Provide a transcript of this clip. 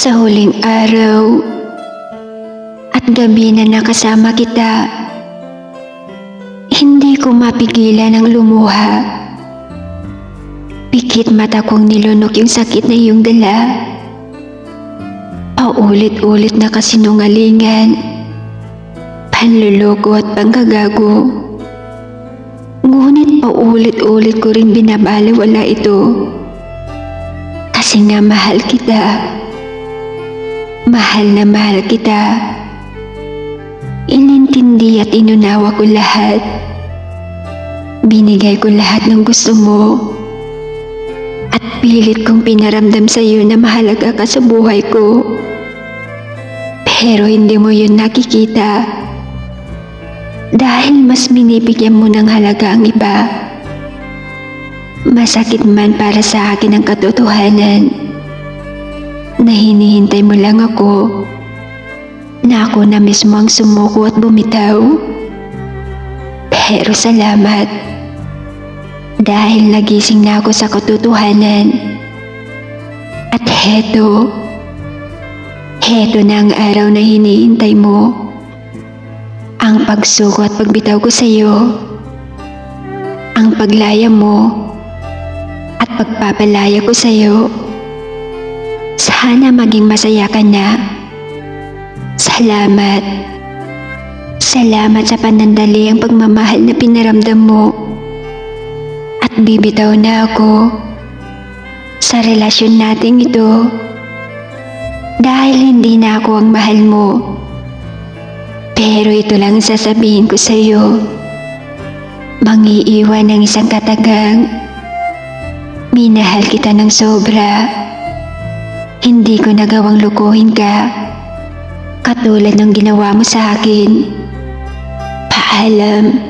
Sa huling araw at gabi na nakasama kita, hindi ko mapigilan ang lumuha. Pikit mata kong nilunok yung sakit na iyong dala. Paulit-ulit na kasinungalingan, panluloko at panggagago. Ngunit paulit-ulit ko rin binabalewala ito. Kasi nga mahal kita. Mahal na mahal kita. Inintindi at inunawa ko lahat. Binigay ko lahat ng gusto mo. At pilit kong pinaramdam sa iyo na mahalaga ka sa buhay ko. Pero hindi mo yun nakikita. Dahil mas binibigyan mo ng halaga ang iba. Masakit man para sa akin ang katotohanan na hinihintay mo lang ako, na ako na mismo ang sumuko at bumitaw. Pero salamat, dahil nagising na ako sa katotohanan. At heto na ang araw na hinihintay mo. Ang pagsuko at pagbitaw ko sa iyo, ang paglaya mo at pagpapalaya ko sa iyo. Sana maging masaya ka na. Salamat. Salamat sa panandali ang pagmamahal na pinaramdam mo. At bibitaw na ako sa relasyon nating ito. Dahil hindi na ako ang mahal mo. Pero ito lang sasabihin ko sa iyo. Mangiiwan ng isang katagang. Minahal kita ng sobra. Hindi ko nagawang lukuhin ka. Katulad ng ginawa mo sa akin. Paalam.